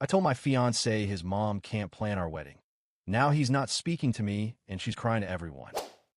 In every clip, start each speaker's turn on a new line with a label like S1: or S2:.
S1: I told my fiancé his mom can't plan our wedding. Now he's not speaking to me, and she's crying to everyone.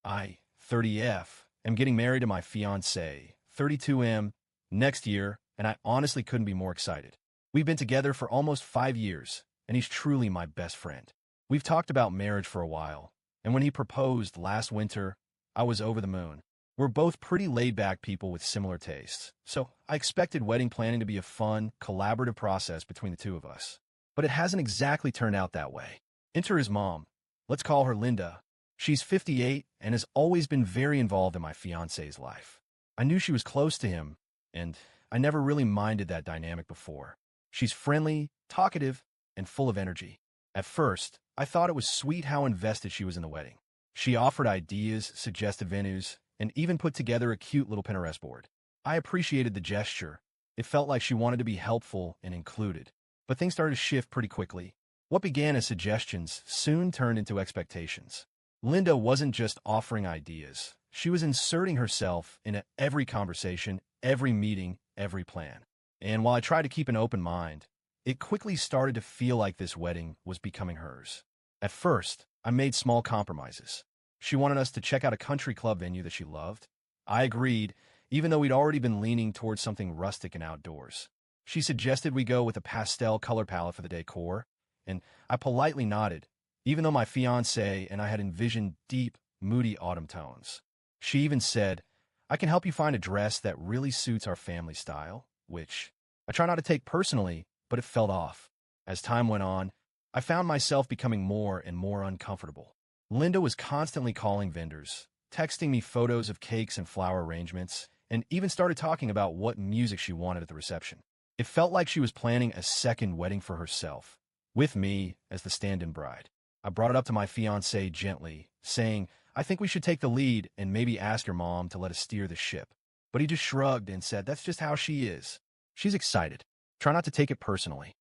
S1: I, 30F, am getting married to my fiancé, 32M, next year, and I honestly couldn't be more excited. We've been together for almost 5 years, and he's truly my best friend. We've talked about marriage for a while, and when he proposed last winter, I was over the moon. We're both pretty laid-back people with similar tastes, so I expected wedding planning to be a fun, collaborative process between the two of us. But it hasn't exactly turned out that way. Enter his mom. Let's call her Linda. She's 58 and has always been very involved in my fiancé's life. I knew she was close to him, and I never really minded that dynamic before. She's friendly, talkative, and full of energy. At first, I thought it was sweet how invested she was in the wedding. She offered ideas, suggested venues, and even put together a cute little Pinterest board. I appreciated the gesture. It felt like she wanted to be helpful and included. But things started to shift pretty quickly. What began as suggestions soon turned into expectations. Linda wasn't just offering ideas. She was inserting herself into every conversation, every meeting, every plan. And while I tried to keep an open mind, it quickly started to feel like this wedding was becoming hers. At first, I made small compromises. She wanted us to check out a country club venue that she loved. I agreed, even though we'd already been leaning towards something rustic and outdoors. She suggested we go with a pastel color palette for the decor, and I politely nodded, even though my fiancé and I had envisioned deep, moody autumn tones. She even said, "I can help you find a dress that really suits our family style," which I try not to take personally, but it felt off. As time went on, I found myself becoming more and more uncomfortable. Linda was constantly calling vendors, texting me photos of cakes and flower arrangements, and even started talking about what music she wanted at the reception. It felt like she was planning a second wedding for herself, with me as the stand-in bride. I brought it up to my fiancé gently, saying, "I think we should take the lead and maybe ask your mom to let us steer the ship." But he just shrugged and said, "That's just how she is. She's excited. Try not to take it personally."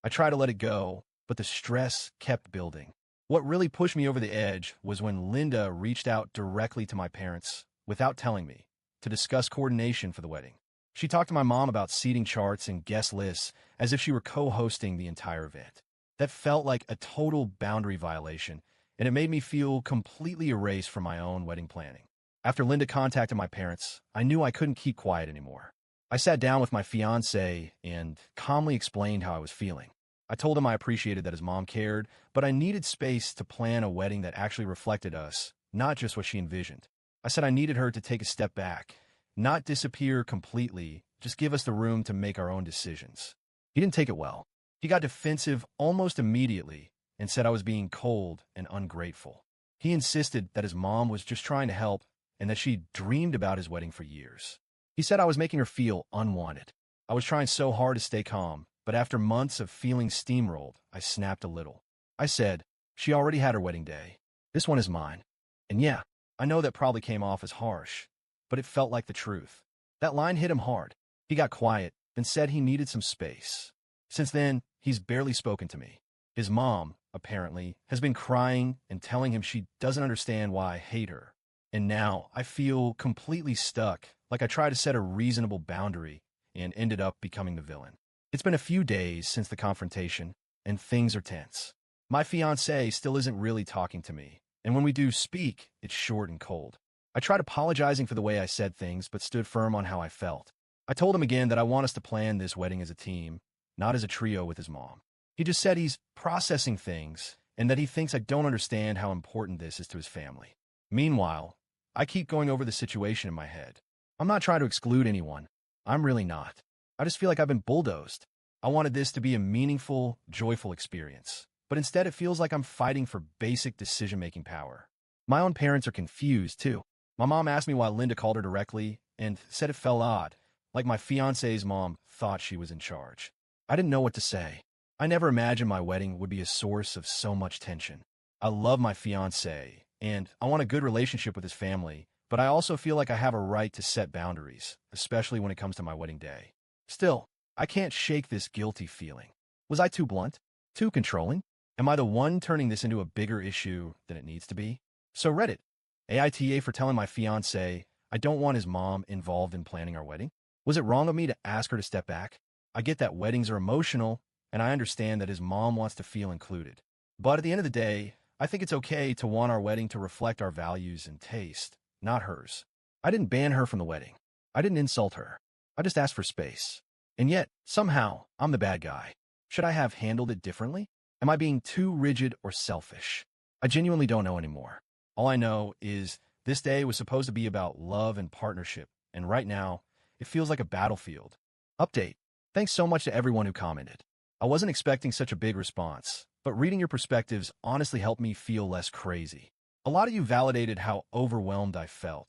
S1: I tried to let it go, but the stress kept building. What really pushed me over the edge was when Linda reached out directly to my parents, without telling me, to discuss coordination for the wedding. She talked to my mom about seating charts and guest lists as if she were co-hosting the entire event. That felt like a total boundary violation, and it made me feel completely erased from my own wedding planning. After Linda contacted my parents, I knew I couldn't keep quiet anymore. I sat down with my fiancé and calmly explained how I was feeling. I told him I appreciated that his mom cared, but I needed space to plan a wedding that actually reflected us, not just what she envisioned. I said I needed her to take a step back, not disappear completely, just give us the room to make our own decisions. He didn't take it well. He got defensive almost immediately and said I was being cold and ungrateful. He insisted that his mom was just trying to help and that she'd dreamed about his wedding for years. He said I was making her feel unwanted. I was trying so hard to stay calm, but after months of feeling steamrolled, I snapped a little. I said, "She already had her wedding day. This one is mine." And yeah, I know that probably came off as harsh, but it felt like the truth. That line hit him hard. He got quiet and said he needed some space. Since then, he's barely spoken to me. His mom, apparently, has been crying and telling him she doesn't understand why I hate her. And now I feel completely stuck, like I tried to set a reasonable boundary and ended up becoming the villain. It's been a few days since the confrontation, and things are tense. My fiancé still isn't really talking to me, and when we do speak, it's short and cold. I tried apologizing for the way I said things, but stood firm on how I felt. I told him again that I want us to plan this wedding as a team, not as a trio with his mom. He just said he's processing things, and that he thinks I don't understand how important this is to his family. Meanwhile, I keep going over the situation in my head. I'm not trying to exclude anyone. I'm really not. I just feel like I've been bulldozed. I wanted this to be a meaningful, joyful experience, but instead it feels like I'm fighting for basic decision-making power. My own parents are confused, too. My mom asked me why Linda called her directly and said it felt odd, like my fiancé's mom thought she was in charge. I didn't know what to say. I never imagined my wedding would be a source of so much tension. I love my fiancé, and I want a good relationship with his family, but I also feel like I have a right to set boundaries, especially when it comes to my wedding day. Still, I can't shake this guilty feeling. Was I too blunt? Too controlling? Am I the one turning this into a bigger issue than it needs to be? So Reddit, AITA for telling my fiancé I don't want his mom involved in planning our wedding? Was it wrong of me to ask her to step back? I get that weddings are emotional, and I understand that his mom wants to feel included. But at the end of the day, I think it's okay to want our wedding to reflect our values and taste, not hers. I didn't ban her from the wedding. I didn't insult her. I just asked for space. And yet, somehow, I'm the bad guy. Should I have handled it differently? Am I being too rigid or selfish? I genuinely don't know anymore. All I know is this day was supposed to be about love and partnership, and right now, it feels like a battlefield. Update. Thanks so much to everyone who commented. I wasn't expecting such a big response, but reading your perspectives honestly helped me feel less crazy. A lot of you validated how overwhelmed I felt,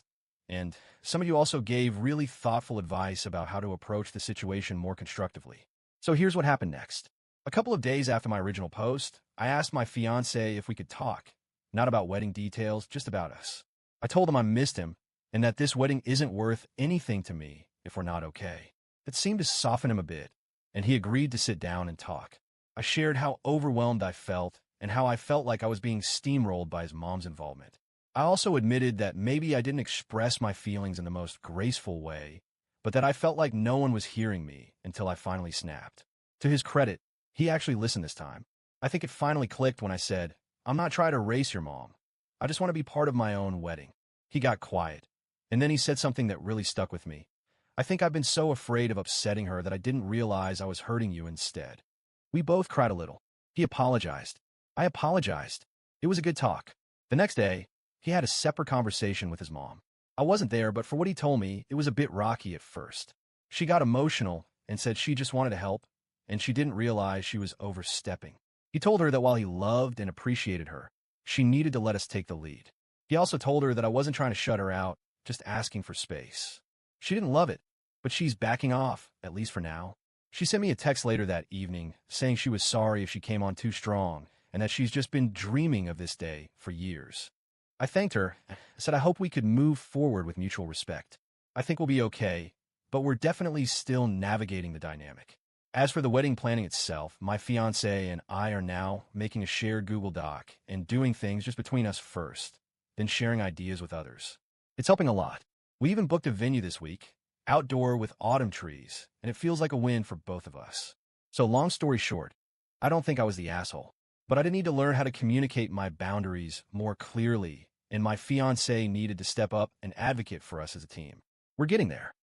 S1: and some of you also gave really thoughtful advice about how to approach the situation more constructively. So here's what happened next. A couple of days after my original post, I asked my fiancé if we could talk, not about wedding details, just about us. I told him I missed him and that this wedding isn't worth anything to me if we're not okay. It seemed to soften him a bit, and he agreed to sit down and talk. I shared how overwhelmed I felt and how I felt like I was being steamrolled by his mom's involvement. I also admitted that maybe I didn't express my feelings in the most graceful way, but that I felt like no one was hearing me until I finally snapped. To his credit, he actually listened this time. I think it finally clicked when I said, "I'm not trying to erase your mom. I just want to be part of my own wedding." He got quiet, and then he said something that really stuck with me. "I think I've been so afraid of upsetting her that I didn't realize I was hurting you instead." We both cried a little. He apologized. I apologized. It was a good talk. The next day, he had a separate conversation with his mom. I wasn't there, but for what he told me, it was a bit rocky at first. She got emotional and said she just wanted to help, and she didn't realize she was overstepping. He told her that while he loved and appreciated her, she needed to let us take the lead. He also told her that I wasn't trying to shut her out, just asking for space. She didn't love it, but she's backing off, at least for now. She sent me a text later that evening saying she was sorry if she came on too strong and that she's just been dreaming of this day for years. I thanked her, said I hope we could move forward with mutual respect. I think we'll be okay, but we're definitely still navigating the dynamic. As for the wedding planning itself, my fiancé and I are now making a shared Google Doc and doing things just between us first, then sharing ideas with others. It's helping a lot. We even booked a venue this week, outdoor with autumn trees, and it feels like a win for both of us. So long story short, I don't think I was the asshole, but I did need to learn how to communicate my boundaries more clearly, and my fiancé needed to step up and advocate for us as a team. We're getting there.